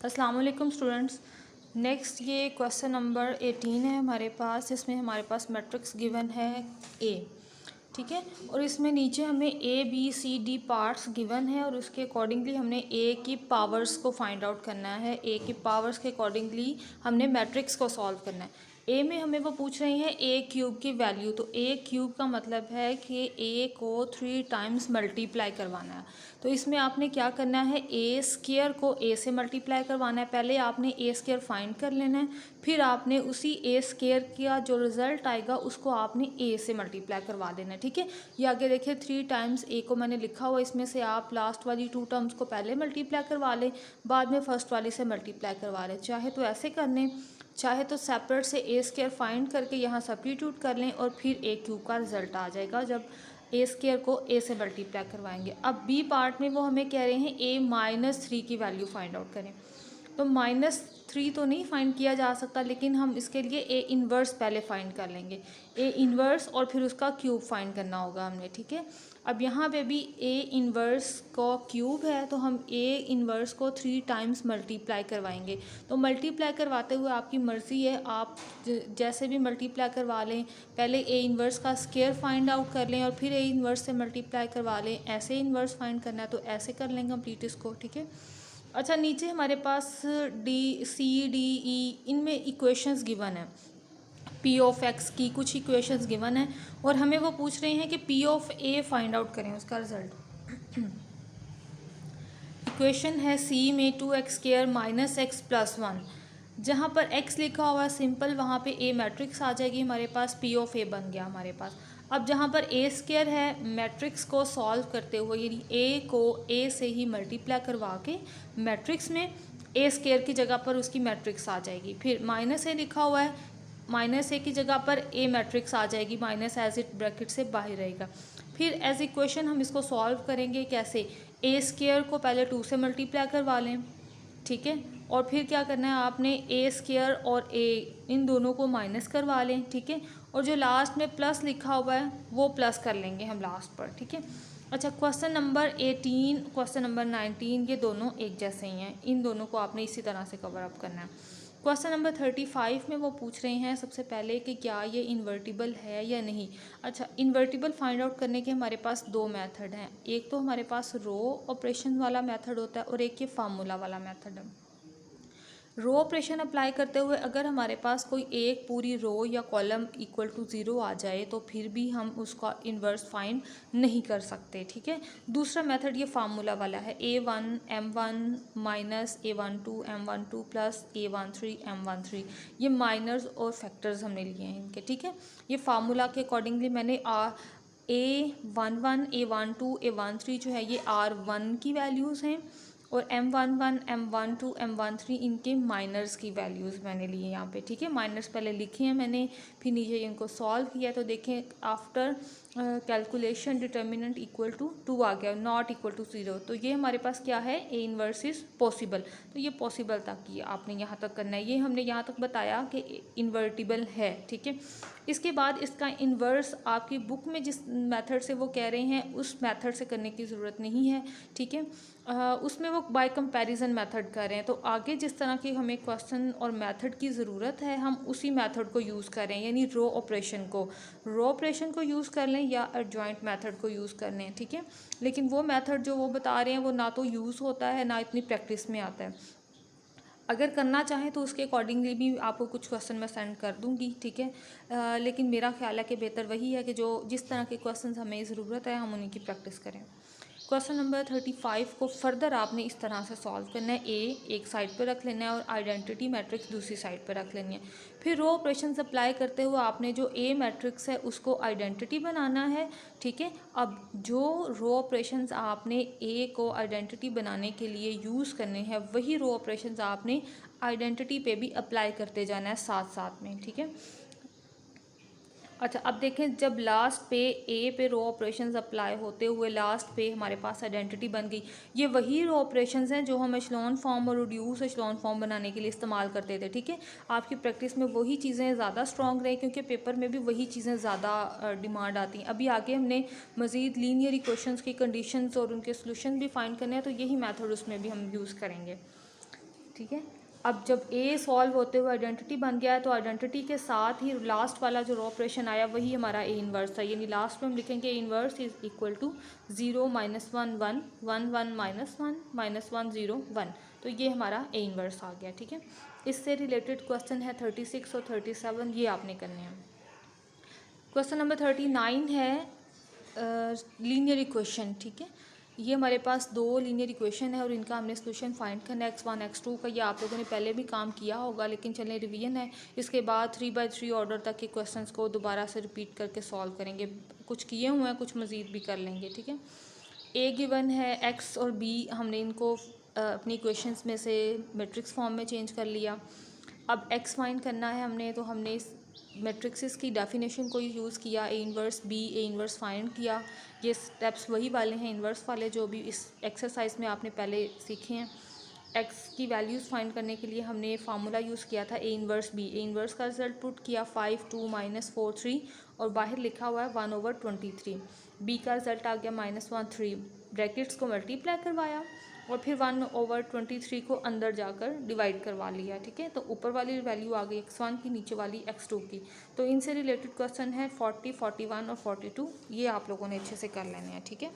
अस्सलाम वालेकुम students. Next ये क्वेश्चन नंबर 18 है हमारे पास। इसमें हमारे पास मैट्रिक्स गिवन है ए, ठीक है, और इसमें नीचे हमें A B C D parts given है और उसके अकॉर्डिंगली हमने ए की पावर्स को फाइंड आउट करना है। ए की पावर्स के अकॉर्डिंगली हमने मैट्रिक्स को सॉल्व करना है। ए में हमें वो पूछ रही हैं ए क्यूब की वैल्यू, तो ए क्यूब का मतलब है कि ए को 3 टाइम्स मल्टीप्लाई करवाना है। तो इसमें आपने क्या करना है, ए स्क्वायर को ए से मल्टीप्लाई करवाना है। पहले आपने ए स्क्वायर फाइंड कर लेना है, फिर आपने उसी ए स्क्वायर का जो रिजल्ट आएगा उसको आपने ए से मल्टीप्लाई करवा देना है, ठीक है। ये आगे देखिए 3 टाइम्स ए को मैंने लिखा हुआ, इसमें से आप लास्ट वाली 2 टर्म्स को पहले मल्टीप्लाई करवा लें, बाद में फर्स्ट वाली से मल्टीप्लाई करवा लें। चाहे तो ऐसे कर लें, चाहे तो सेपरेट से ए स्क्वायर फाइंड करके यहाँ सब्स्टिट्यूट कर लें और फिर ए क्यूब का रिजल्ट आ जाएगा जब ए स्क्वायर को ए से मल्टीप्लाई करवाएंगे। अब बी पार्ट में वो हमें कह रहे हैं ए -3 की वैल्यू फाइंड आउट करें। तो -3 तो नहीं फाइंड किया जा सकता, लेकिन हम इसके लिए ए इन्वर्स पहले फाइंड कर लेंगे। ए इन्वर्स और फिर उसका क्यूब फाइंड करना होगा हमने, ठीक है। अब यहाँ पे भी ए इन्वर्स का क्यूब है, तो हम ए इन्वर्स को 3 टाइम्स मल्टीप्लाई करवाएंगे। तो मल्टीप्लाई करवाते हुए आपकी मर्ज़ी है, आप जैसे भी मल्टीप्लाई करवा लें। पहले ए इन्वर्स का स्क्वायर फाइंड आउट कर लें और फिर ए इन्वर्स से मल्टीप्लाई करवा लें। ऐसे इन्वर्स फाइंड करना है तो ऐसे कर लेंगे कंप्लीट इसको, ठीक है। अच्छा, नीचे हमारे पास डी सी डी ई इनमें इक्वेशंस गिवन है। पी ऑफ एक्स की कुछ इक्वेशंस गिवन है और हमें वो पूछ रहे हैं कि P of A find out करें उसका रिजल्ट। इक्वेशन है सी में 2x² - x+1। जहाँ पर x लिखा हुआ है सिंपल, वहाँ पे a मैट्रिक्स आ जाएगी हमारे पास, पी ऑफ ए बन गया हमारे पास। अब जहाँ पर a² है, मैट्रिक्स को सॉल्व करते हुए यानी a को a से ही मल्टीप्लाई करवा के मैट्रिक्स में a² की जगह पर उसकी मैट्रिक्स आ जाएगी। फिर -a लिखा हुआ है, -a की जगह पर a मैट्रिक्स आ जाएगी, माइनस एज इट ब्रैकेट से बाहर रहेगा। फिर एज इक्वेशन हम इसको सॉल्व करेंगे कैसे, a² को पहले 2 से मल्टीप्लाई करवा लें, ठीक है, और फिर क्या करना है आपने a² और a इन दोनों को माइनस करवा लें, ठीक है, और जो लास्ट में प्लस लिखा हुआ है वो प्लस कर लेंगे हम लास्ट पर, ठीक है। अच्छा, क्वेश्चन नंबर 18, क्वेश्चन नंबर 19 ये दोनों एक जैसे ही हैं, इन दोनों को आपने इसी तरह से कवर अप करना है। क्वेश्चन नंबर 35 में वो पूछ रहे हैं सबसे पहले कि क्या ये इन्वर्टिबल है या नहीं। अच्छा, इन्वर्टिबल फाइंड आउट करने के हमारे पास 2 मेथड हैं। एक तो हमारे पास रो ऑपरेशन वाला मेथड होता है और एक ये फार्मूला वाला मेथड है। रो ऑपरेशन अप्लाई करते हुए अगर हमारे पास कोई एक पूरी रो या कॉलम इक्वल टू 0 आ जाए तो फिर भी हम उसका इन्वर्स फाइंड नहीं कर सकते, ठीक है। दूसरा मेथड ये फार्मूला वाला है, a1 m1 minus a12 m12 plus a13 m13। ये माइनर्स और फैक्टर्स हमने लिए हैं इनके, ठीक है। ये फार्मूला के अकॉर्डिंगली मैंने a11 a12 a13 जो है ये r1 की वैल्यूज़ हैं और m11 m12 m13 इनके माइनर्स की वैल्यूज़ मैंने ली है यहाँ पे, ठीक है। माइनर्स पहले लिखे हैं मैंने, फिर नीचे इनको सॉल्व किया तो देखें after calculation determinant equal to 2 आ गया, नॉट इक्वल टू 0। तो ये हमारे पास क्या है, ए इन्वर्स इज पॉसिबल। तो ये पॉसिबल तक ये आपने यहाँ तक करना है, ये हमने यहाँ तक बताया कि इन्वर्टिबल है, ठीक है। इसके बाद इसका इन्वर्स आपकी बुक में जिस मेथड से वो कह रहे हैं उस मेथड से करने की ज़रूरत नहीं है, ठीक है। उसमें वो बाय कंपैरिजन मेथड कर रहे हैं, तो आगे जिस तरह की हमें क्वेश्चन और मेथड की ज़रूरत है हम उसी मेथड को यूज़ कर रहे हैं, यानी रो ऑपरेशन को यूज़ कर लें या एडजॉइंट मेथड को यूज़ कर लें, ठीक है। लेकिन वो मेथड जो वो बता रहे हैं वो ना तो यूज़ होता है ना इतनी प्रैक्टिस में आता है। अगर करना चाहें तो उसके अकॉर्डिंगली भी आपको कुछ क्वेश्चन मैं सेंड कर दूंगी, ठीक है। लेकिन मेरा ख्याल है कि बेहतर वही है कि जो जिस तरह के क्वेश्चन हमें ज़रूरत है हम उन्हीं की प्रैक्टिस करें। क्वेश्चन नंबर 35 को फर्दर आपने इस तरह से सॉल्व करना है, ए एक साइड पर रख लेना है और आइडेंटिटी मैट्रिक्स दूसरी साइड पर रख लेनी है। फिर रो ऑपरेशन अप्लाई करते हुए आपने जो ए मैट्रिक्स है उसको आइडेंटिटी बनाना है, ठीक है। अब जो रो ऑपरेशंस आपने ए को आइडेंटिटी बनाने के लिए यूज़ करने हैं वही रो ऑपरेशंस आपने आइडेंटिटी पे भी अप्लाई करते जाना है साथ साथ में, ठीक है। अच्छा, अब देखें जब लास्ट पे ए पे रो ऑपरेशंस अप्लाई होते हुए लास्ट पे हमारे पास आइडेंटिटी बन गई। ये वही रो ऑपरेशंस हैं जो हम एशलॉन फॉर्म और रिड्यूस एशलॉन फॉर्म बनाने के लिए इस्तेमाल करते थे, ठीक है। आपकी प्रैक्टिस में वही चीज़ें ज़्यादा स्ट्रॉन्ग रही क्योंकि पेपर में भी वही चीज़ें ज़्यादा डिमांड आती हैं। अभी आगे हमने मज़ीद लीनियर इक्वेशंस की कंडीशंस और उनके सोल्यूशन भी फाइंड करने हैं, तो यही मैथड उसमें भी हम यूज़ करेंगे, ठीक है। अब जब ए सॉल्व होते हुए आइडेंटिटी बन गया है तो आइडेंटिटी के साथ ही लास्ट वाला जो रो ऑपरेशन आया वही हमारा ए इन्वर्स है, यानी लास्ट में हम लिखेंगे A inverse is equal to 0 -1 1 1 1 -1 -1 0 1। तो ये हमारा ए इन्वर्स आ गया। ठीक है, इससे रिलेटेड क्वेश्चन है 36 और 37, ये आपने करने हैं। क्वेश्चन नंबर 39 है लीनियर इक्वेशन। ठीक है, ये हमारे पास दो लीनियर इक्वेशन है और इनका हमने सोल्यूशन फाइंड करना है। x1 x2 का ये आप लोगों ने पहले भी काम किया होगा, लेकिन चलें रिवीजन है। इसके बाद 3/3 ऑर्डर तक के क्वेश्चंस को दोबारा से रिपीट करके सॉल्व करेंगे। कुछ किए हुए हैं, कुछ मज़ीद भी कर लेंगे। ठीक है, a गिवन है, x और b हमने इनको अपनी इक्वेशंस में से मैट्रिक्स फॉर्म में चेंज कर लिया। अब x फाइंड करना है हमने, तो हमने इस मैट्रिक्स की डेफिनेशन को यूज़ किया, A inverse B, A inverse find किया। ये स्टेप्स वही वाले हैं इन्वर्स वाले जो भी इस एक्सरसाइज में आपने पहले सीखे हैं। एक्स की वैल्यूज़ फाइंड करने के लिए हमने फार्मूला यूज़ किया था A inverse B. A inverse का रिजल्ट पुट किया 5 2 -4 3 और बाहर लिखा हुआ है 1/23। बी का रिजल्ट आ गया -1 3, ब्रैकेट्स को मल्टीप्लाई करवाया और फिर 1/23 को अंदर जाकर डिवाइड करवा लिया। ठीक है, तो ऊपर वाली वैल्यू आ गई x1 की, नीचे वाली x2 की। तो इनसे रिलेटेड क्वेश्चन है 40 41 और 42, ये आप लोगों ने अच्छे से कर लेने हैं। ठीक है।